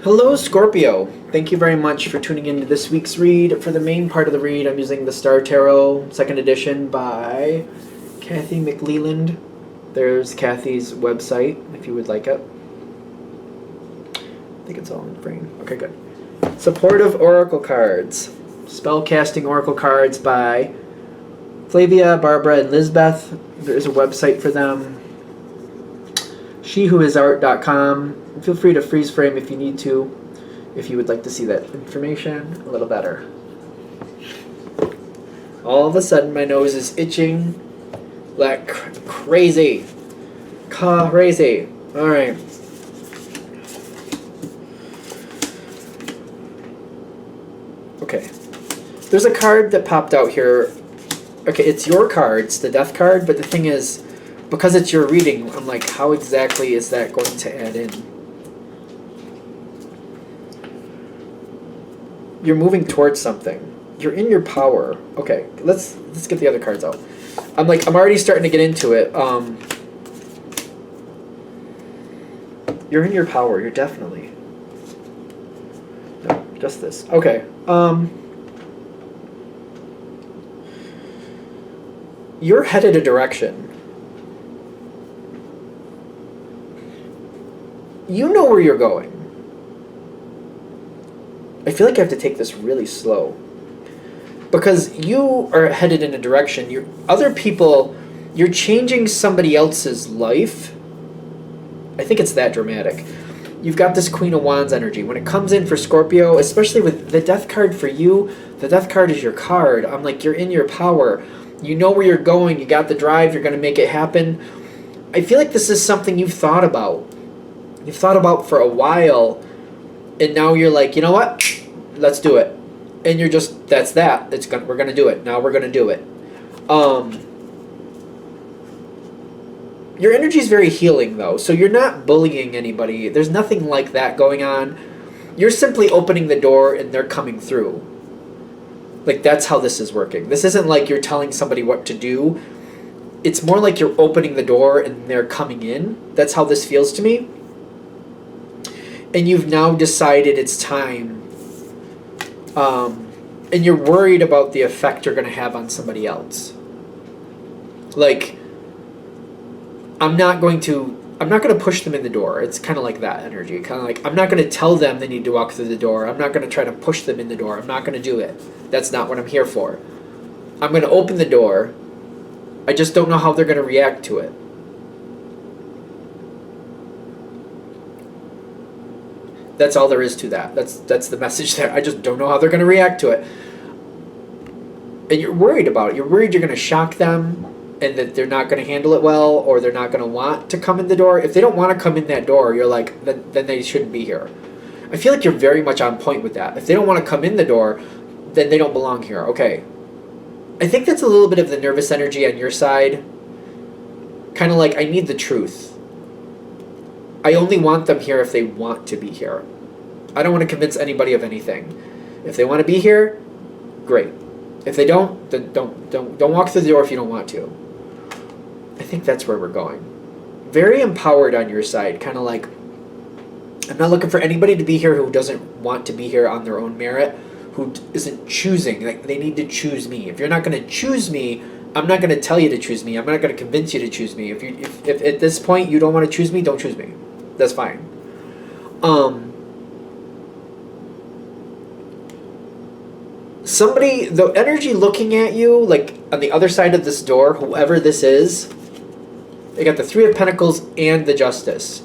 Hello, Scorpio. Thank you very much for tuning in to this week's read. For the main part of the read, I'm using the Star Tarot, second edition by Kathy McLeland. There's Kathy's website if you would like it. I think it's all in frame. Okay, good. Supportive Oracle cards. Spellcasting Oracle cards by Flavia, Barbara, and Lizbeth. There's a website for them. SheWhoIsArt.com. Feel free to freeze frame if you need to, if you would like to see that information a little better. All of a sudden, my nose is itching like crazy. Crazy. All right. Okay. There's a card that popped out here. Okay, it's your card. It's the death card, but the thing is, because it's your reading, I'm like, how exactly is that going to add in? You're moving towards something. You're in your power. Okay, let's get the other cards out. I'm already starting to get into it. You're in your power. You're definitely. No, just this. Okay. You're headed a direction. You know where you're going. I feel like I have to take this really slow. Because you are headed in a direction. Other people, you're changing somebody else's life. I think it's that dramatic. You've got this Queen of Wands energy. When it comes in for Scorpio, especially with the death card for you, the death card is your card. I'm like, you're in your power. You know where you're going. You got the drive. You're going to make it happen. I feel like this is something you've thought about. You've thought about for a while. And now you're like, you know what? Let's do it. And you're just, that's that. We're going to do it. Now we're going to do it. Your energy is very healing, though. So you're not bullying anybody. There's nothing like that going on. You're simply opening the door and they're coming through. Like, that's how this is working. This isn't like you're telling somebody what to do. It's more like you're opening the door and they're coming in. That's how this feels to me. And you've now decided it's time. And you're worried about the effect you're going to have on somebody else. Like, I'm not going to push them in the door. It's kind of like that energy. Kind of like, I'm not going to tell them they need to walk through the door. I'm not going to try to push them in the door. I'm not going to do it. That's not what I'm here for. I'm going to open the door. I just don't know how they're going to react to it. That's all there is to that. That's the message there. I just don't know how they're going to react to it. And you're worried about it. You're worried you're going to shock them and that they're not going to handle it well, or they're not going to want to come in the door. If they don't want to come in that door, you're like, then they shouldn't be here. I feel like you're very much on point with that. If they don't want to come in the door, then they don't belong here. Okay. I think that's a little bit of the nervous energy on your side. Kind of like, I need the truth. I only want them here if they want to be here. I don't want to convince anybody of anything. If they want to be here, great. If they don't, then don't walk through the door if you don't want to. I think that's where we're going. Very empowered on your side, kind of like, I'm not looking for anybody to be here who doesn't want to be here on their own merit, who isn't choosing. Like, they need to choose me. If you're not going to choose me, I'm not going to tell you to choose me. I'm not going to convince you to choose me. If at this point you don't want to choose me, don't choose me. That's fine. Somebody, the energy looking at you, like on the other side of this door, whoever this is, they got the Three of Pentacles and the Justice.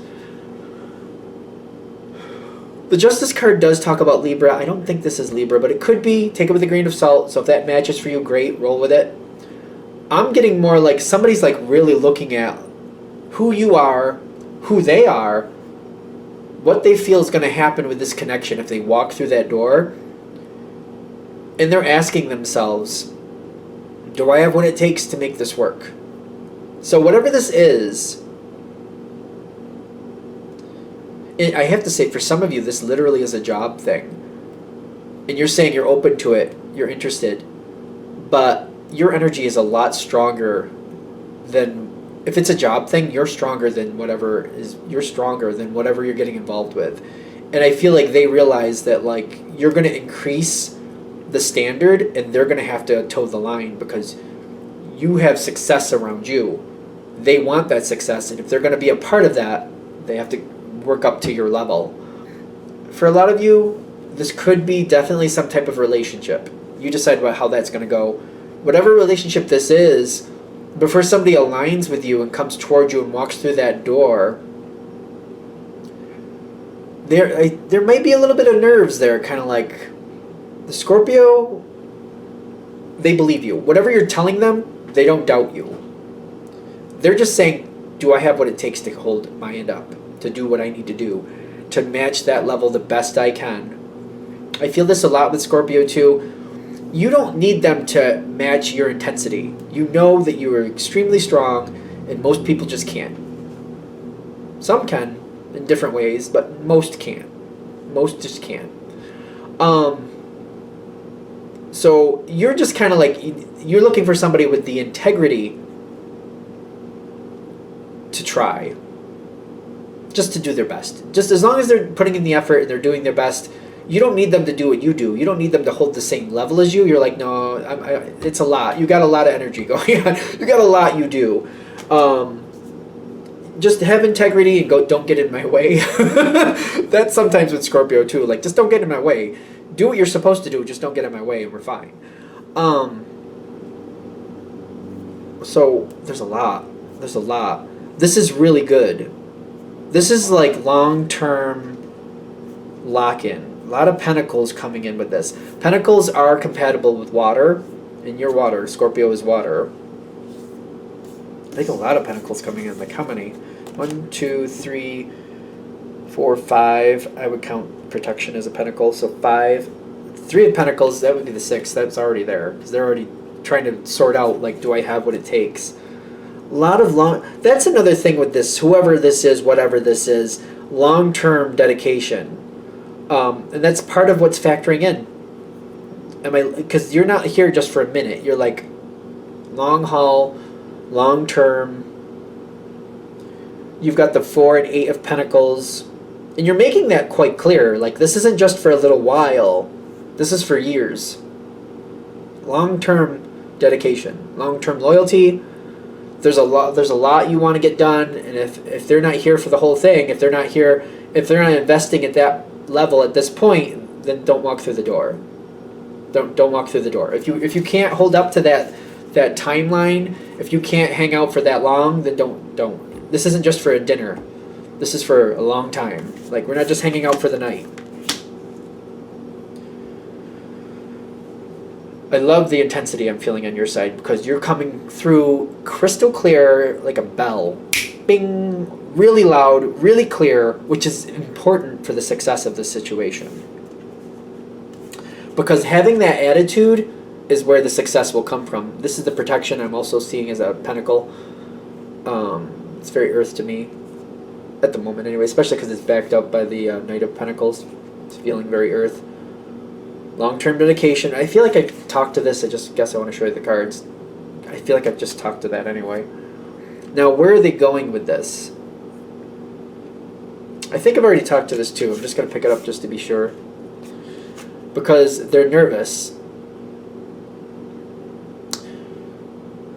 The Justice card does talk about Libra. I don't think this is Libra, but it could be. Take it with a grain of salt. So if that matches for you, great. Roll with it. I'm getting more like somebody's like really looking at who you are, who they are, what they feel is going to happen with this connection if they walk through that door. And they're asking themselves, do I have what it takes to make this work? So whatever this is, I have to say, for some of you, this literally is a job thing. And you're saying you're open to it, you're interested, but your energy is a lot stronger than, if it's a job thing, you're stronger than whatever you're getting involved with. And I feel like they realize that, like, you're going to increase the standard and they're going to have to toe the line because you have success around you. They want that success, and if they're going to be a part of that, they have to work up to your level. For a lot of you, this could be definitely some type of relationship. You decide about how that's going to go. Whatever relationship this is, before somebody aligns with you and comes toward you and walks through that door, there might be a little bit of nerves there, kind of like the Scorpio. They believe you. Whatever you're telling them, they don't doubt you. They're just saying, do I have what it takes to hold my end up, to do what I need to do, to match that level the best I can? I feel this a lot with Scorpio too. You don't need them to match your intensity. You know that you are extremely strong, and most people just can't. Some can in different ways, but most can't. Most just can't. So you're just kind of like, you're looking for somebody with the integrity to try. Just to do their best. Just as long as they're putting in the effort and they're doing their best, you don't need them to do what you do. You don't need them to hold the same level as you. You're like, no, it's a lot. You got a lot of energy going on. You got a lot you do. Just have integrity and don't get in my way. That's sometimes with Scorpio too. Like, just don't get in my way. Do what you're supposed to do. Just don't get in my way and we're fine. So there's a lot. There's a lot. This is really good. This is like long-term lock-in. A lot of pentacles coming in with this. Pentacles are compatible with water, and you're water. Scorpio is water. I think a lot of pentacles coming in. Like how many? 1, 2, 3, 4, 5. I would count protection as a pentacle. So 5. 3 of pentacles, that would be the 6. That's already there. Because they're already trying to sort out, like, do I have what it takes? A lot of that's another thing with this. Whoever this is, whatever this is, long-term dedication. And that's part of what's factoring in. Because you're not here just for a minute. You're like long haul, long term. You've got the 4 and 8 of Pentacles, and you're making that quite clear. Like, this isn't just for a little while. This is for years. Long term dedication, long term loyalty. There's a lot you want to get done, and if they're not here for the whole thing, if they're not investing at that level at this point, then don't walk through the door. Don't walk through the door. If you can't hold up to that timeline, if you can't hang out for that long, then don't. This isn't just for a dinner. This is for a long time. Like, we're not just hanging out for the night. I love the intensity I'm feeling on your side because you're coming through crystal clear like a bell. Bing! Really loud, really clear, which is important for the success of the situation. Because having that attitude is where the success will come from. This is the protection I'm also seeing as a pentacle. It's very earth to me at the moment anyway, especially because it's backed up by the Knight of Pentacles. It's feeling very earth. Long-term dedication. I feel like I talked to this. I just guess I want to show you the cards. I feel like I've just talked to that anyway. Now, where are they going with this? I think I've already talked to this too. I'm just going to pick it up just to be sure. Because they're nervous.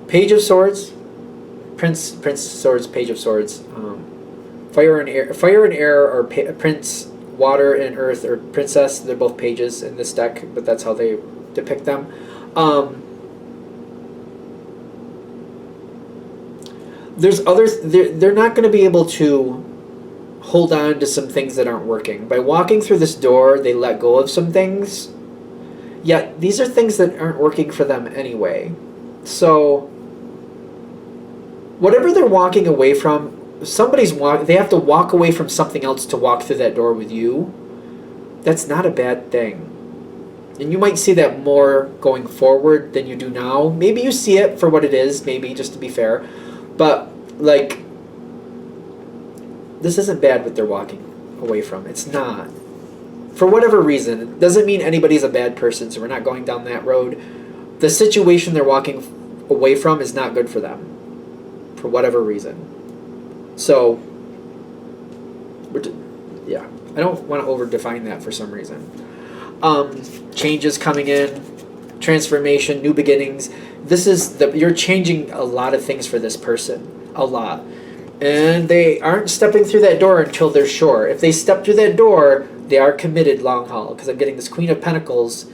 Page of Swords. Prince of Swords, Page of Swords. Fire and air, or Prince, water and earth, or princess. They're both pages in this deck, but that's how they depict them. There's others. They're not going to be able to hold on to some things that aren't working. By walking through this door, they let go of some things. Yet these are things that aren't working for them anyway. So whatever they're walking away from, they have to walk away from something else to walk through that door with you. That's not a bad thing. And you might see that more going forward than you do now. Maybe you see it for what it is, maybe, just to be fair. But, like, this isn't bad what they're walking away from. It's not. For whatever reason. It doesn't mean anybody's a bad person, so we're not going down that road. The situation they're walking away from is not good for them. For whatever reason. So, yeah. I don't want to over define that for some reason. Changes coming in, transformation, new beginnings. You're changing a lot of things for this person, a lot. And they aren't stepping through that door until they're sure. If they step through that door, they are committed long haul. Because I'm getting this Queen of Pentacles.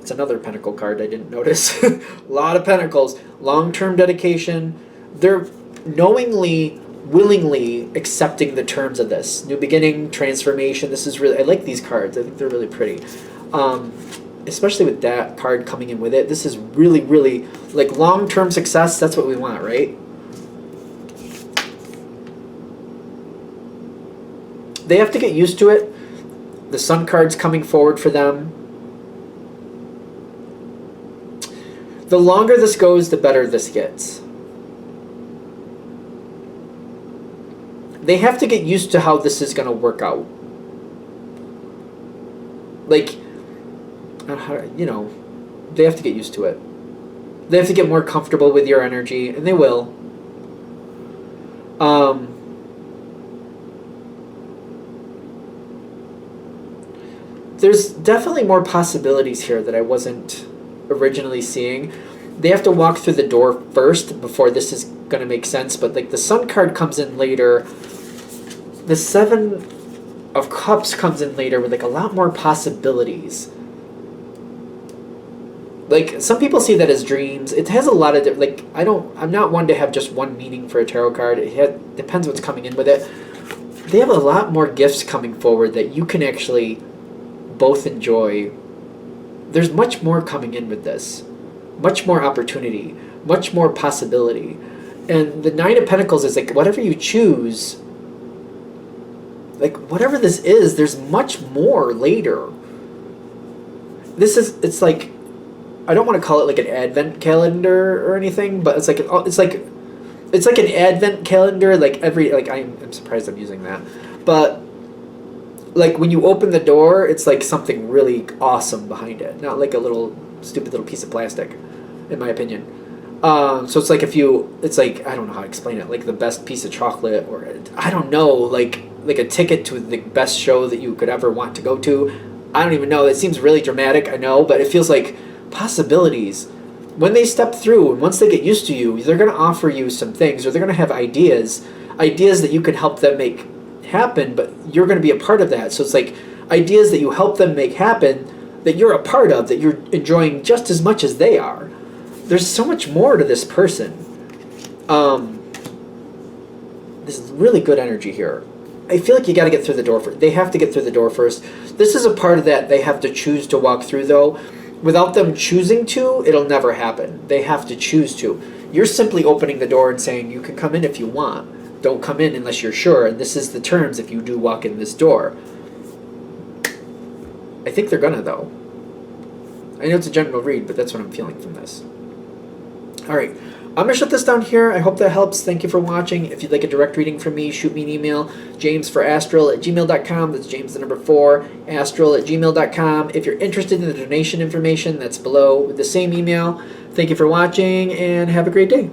It's another Pentacle card I didn't notice. A lot of Pentacles. Long-term dedication. They're knowingly, willingly accepting the terms of this. New beginning, transformation. This is really, I like these cards. I think they're really pretty. Especially with that card coming in with it. This is really, really, like long-term success. That's what we want, right? They have to get used to it. The Sun card's coming forward for them. The longer this goes, the better this gets. They have to get used to how this is going to work out. Like, you know, they have to get used to it. They have to get more comfortable with your energy, and they will. There's definitely more possibilities here that I wasn't originally seeing. They have to walk through the door first before this is going to make sense, but like the Sun card comes in later. The Seven of Cups comes in later with like a lot more possibilities. Like some people see that as dreams. It has a lot of like I'm not one to have just one meaning for a tarot card. It depends what's coming in with it. They have a lot more gifts coming forward that you can actually both enjoy. There's much more coming in with this. Much more opportunity. Much more possibility. And the Nine of Pentacles is like whatever you choose, like whatever this is, there's much more later. It's like, I don't want to call it like an advent calendar or anything, but it's like an advent calendar, like I'm surprised I'm using that. But like when you open the door, it's like something really awesome behind it, not like a little stupid little piece of plastic, in my opinion. So it's like it's like, I don't know how to explain it, like the best piece of chocolate, or I don't know, like a ticket to the best show that you could ever want to go to. I don't even know. It seems really dramatic, I know, but it feels like possibilities. When they step through and once they get used to you, they're going to offer you some things, or they're going to have ideas that you can help them make happen, but you're going to be a part of that. So it's like ideas that you help them make happen that you're a part of, that you're enjoying just as much as they are. There's so much more to this person. This is really good energy here. I feel like you got to get through the door first. They have to get through the door first. This is a part of that they have to choose to walk through, though. Without them choosing to, it'll never happen. They have to choose to. You're simply opening the door and saying, you can come in if you want. Don't come in unless you're sure, and this is the terms if you do walk in this door. I think they're gonna, though. I know it's a general read, but that's what I'm feeling from this. Alright, I'm going to shut this down here. I hope that helps. Thank you for watching. If you'd like a direct reading from me, shoot me an email, jamesforastral@gmail.com. That's James the number 4, astral@gmail.com. If you're interested in the donation information, that's below with the same email. Thank you for watching, and have a great day.